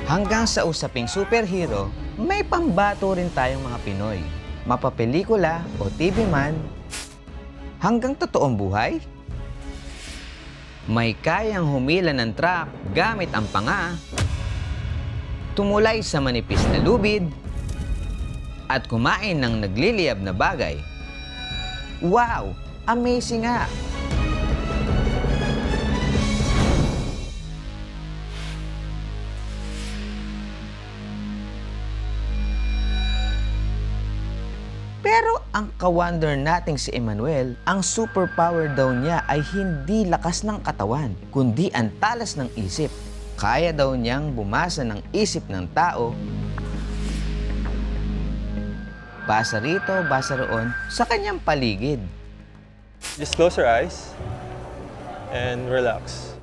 Hanggang sa usaping superhero, may pambato rin tayong mga Pinoy. Mapapelikula o TV man, hanggang totoong buhay. May kayang humila ng truck gamit ang panga, tumulay sa manipis na lubid, at kumain ng nagliliyab na bagay. Wow! Amazing nga! Pero ang ka-wonder nating si Emmanuel, ang superpower daw niya ay hindi lakas ng katawan, kundi ang talas ng isip. Kaya daw niyang bumasa ng isip ng tao, basa rito, basa roon, sa kanyang paligid. Just close your eyes and relax.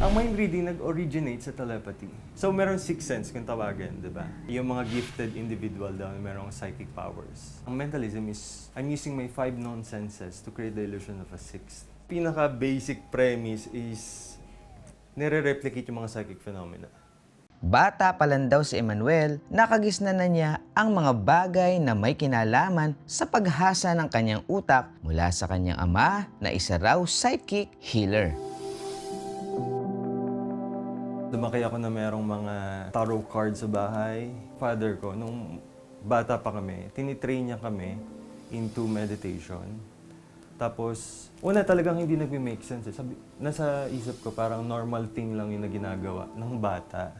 Ang mind reading nag-originate sa telepathy. So, meron sixth sense kung tawagin, di ba? Yung mga gifted individual daw, merong psychic powers. Ang mentalism is, I'm using my 5 known senses to create the illusion of a sixth. Pinaka-basic premise is, nire-replicate yung mga psychic phenomena. Bata pa lang daw si Emmanuel, nakagisna na niya ang mga bagay na may kinalaman sa paghasa ng kanyang utak mula sa kanyang ama na isa raw psychic healer. Lumaki ako na merong mga tarot cards sa bahay. Father ko, nung bata pa kami, tinitrain niya kami into meditation. Tapos, una talagang hindi nag-make sense. Sabi, nasa isip ko parang normal thing lang yung na ginagawa ng bata.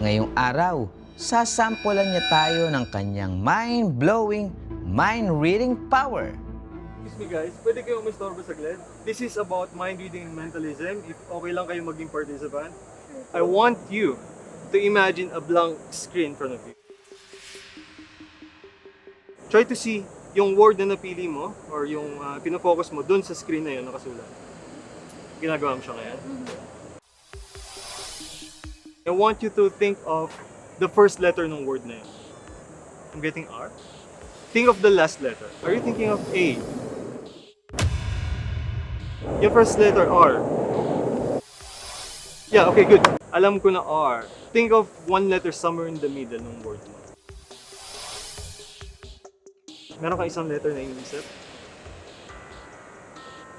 Ngayong araw, sasampulan niya tayo ng kanyang mind-blowing, mind-reading power. Excuse me guys, pwede kayong umistorbo saglit? This is about mind reading and mentalism. If okay lang kayo maging participant, I want you to imagine a blank screen in front of you. Try to see yung word na napili mo or yung pinofocus mo dun sa screen na yun nakasulat. Ginagawa mo siya ngayon. I want you to think of the first letter ng word na yun. I'm getting R. Think of the last letter. Are you thinking of A? Yung first letter, R. Yeah, okay, good. Alam ko na R. Think of one letter somewhere in the middle ng word mo. Meron ka isang letter na iniisip?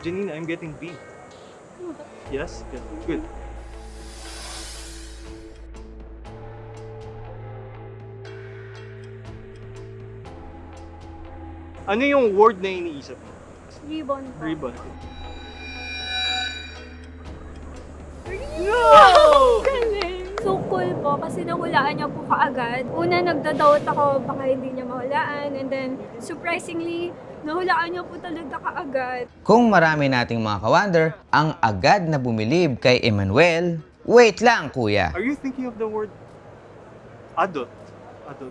Janine, I'm getting B. Yes? Good. Good. Ano yung word na iniisip mo? Ribbon po. Ribbon. No! Galing! So cool po kasi nahulaan niya po kaagad. Una, nagda-doubt ako baka hindi niya mahulaan. And then, surprisingly, nahulaan niya po talaga kaagad. Kung marami nating mga ka-wonder, ang agad na bumilib kay Emmanuel, wait lang kuya. Are you thinking of the word adult? Adult.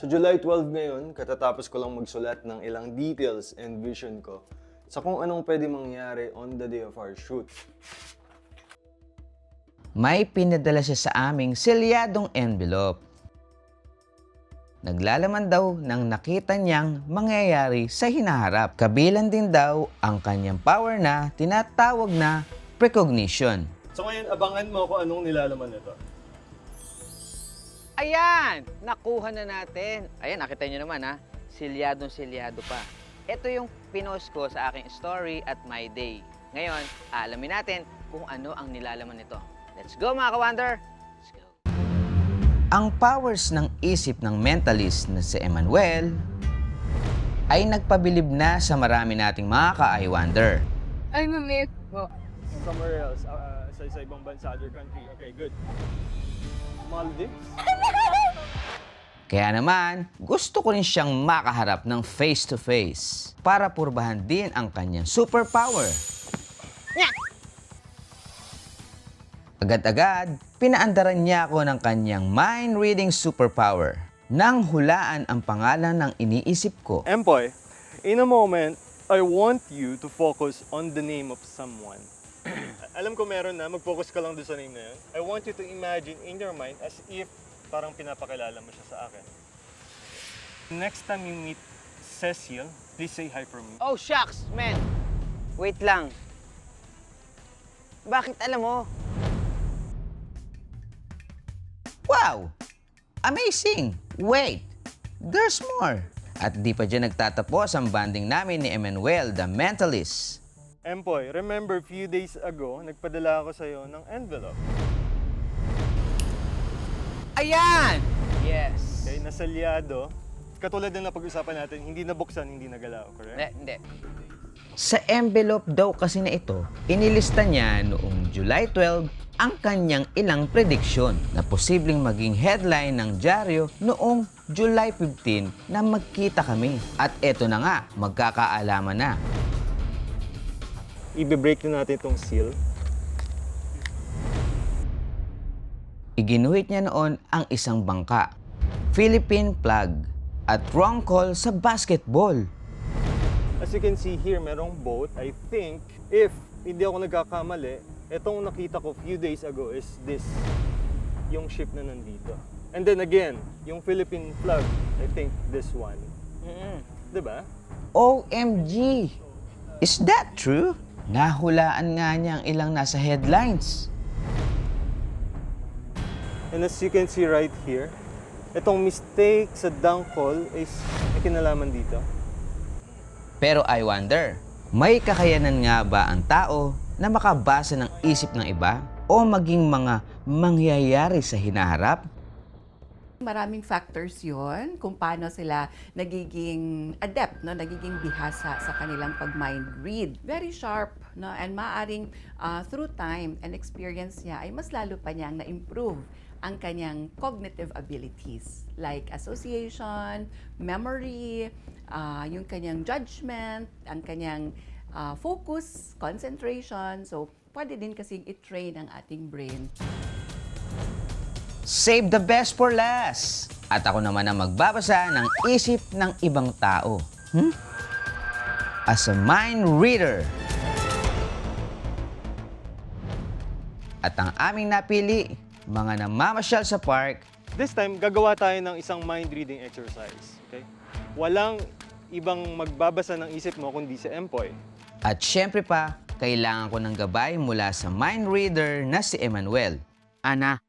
So July 12 ngayon, katatapos ko lang magsulat ng ilang details and vision ko sa kung anong pwede mangyari on the day of our shoot. May pinadala siya sa aming selyadong envelope. Naglalaman daw ng nakita niyang mangyayari sa hinaharap. Kabilang din daw ang kanyang power na tinatawag na precognition. So ngayon, abangan mo kung anong nilalaman nito. Ayan! Nakuha na natin. Ayan, nakita niyo naman ha. Selyadong-selyado pa. Ito yung pinost ko sa aking story at my day. Ngayon, alamin natin kung ano ang nilalaman nito. Let's go mga ka-wonder! Let's go! Ang powers ng isip ng mentalist na si Emmanuel ay nagpabilib na sa marami nating mga ka-I-wonder. Ay, mamit po. Somewhere else, sa ibang bansa, other country. Okay, good. Maldives? Kaya naman, gusto ko rin siyang makaharap ng face-to-face para purbahan din ang kanyang superpower. Agad-agad, pinaandaran niya ako ng kanyang mind-reading superpower nang hulaan ang pangalan ng iniisip ko. Empoy, in a moment, I want you to focus on the name of someone. Alam ko meron na, mag-focus ka lang doon sa name na yun. I want you to imagine in your mind as if parang pinapakilala mo siya sa akin. Next time you meet Cecil, please say hi for me. Oh shucks, man! Wait lang. Bakit alam mo? Wow! Amazing! Wait! There's more! At di pa dyan nagtatapos ang banding namin ni Emmanuel, the Mentalist. Empoy, remember few days ago, nagpadala ako sa'yo ng envelope. Ayan! Yes. Okay, nasalyado. Katulad na napag-usapan natin, hindi nabuksan, hindi nagalaw, correct? Hindi. Sa envelope daw kasi na ito, inilista niya noong July 12 ang kanyang ilang prediksyon na posibleng maging headline ng dyaryo noong July 15 na magkita kami. At eto na nga, magkakaalaman na. I-break na natin itong seal. Iginuhit niya noon ang isang bangka, Philippine flag, at wrong call sa basketball. As you can see here, merong boat. I think, if hindi ako nagkakamali, itong nakita ko few days ago is this, yung ship na nandito. And then again, yung Philippine flag, I think this one. Diba? OMG! Is that true? Nahulaan nga niya ang ilang nasa headlines. And as you can see right here, itong mistake sa dunk call is may kinalaman dito. Pero I wonder, may kakayanan nga ba ang tao na makabasa ng isip ng iba o maging mga mangyayari sa hinaharap? Maraming factors yon kung paano sila nagiging adept, no? Nagiging bihasa sa kanilang pag-mind read. Very sharp, no? And maaaring through time and experience niya ay mas lalo pa niyang na-improve ang kanyang cognitive abilities like association, memory, yung kanyang judgment, ang kanyang focus, concentration. So, pwede din kasing i-train ang ating brain. Save the best for last! At ako naman ang magbabasa ng isip ng ibang tao. As a mind reader. At ang aming napili, mga namamasyal sa park, This time, gagawa tayo ng isang mind reading exercise. Okay? Walang ibang magbabasa ng isip mo kundi si Empoy. at syempre pa, kailangan ko ng gabay mula sa mind reader na si Emmanuel. Ana,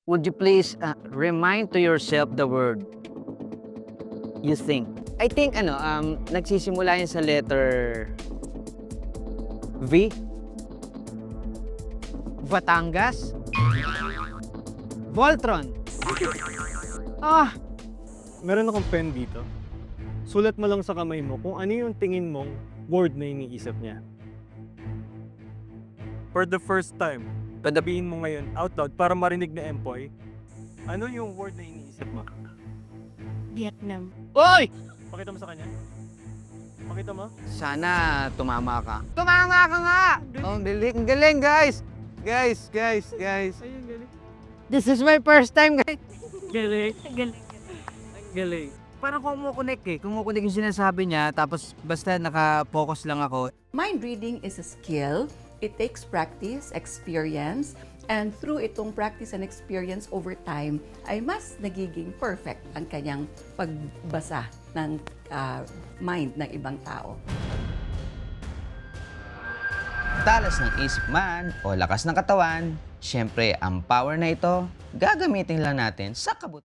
would you please remind to yourself the word you think? I think nagsisimula yan sa letter V. Batangas. Voltron. Meron akong pen dito. Sulat mo lang sa kamay mo kung ano yung tingin mong word na iniisip niya. For the first time, padabihin mo ngayon out loud para marinig na Empoy, ano yung word na iniisip mo? Vietnam. Oy! Pakita mo sa kanya. Pakita mo. Sana tumama ka. Tumama ka nga! Oh, ang galing, guys! Guys. Ayun, galing. This is my first time, guys. Galing. Galing. Galing. Parang kumukunik Kumukunik yung sinasabi niya, tapos basta naka-focus lang ako. Mind reading is a skill. It takes practice, experience, and through itong practice and experience over time, ay mas nagiging perfect ang kanyang pagbasa ng mind ng ibang tao. Talas ng isip man o lakas ng katawan, syempre ang power na ito, gagamitin lang natin sa kabut.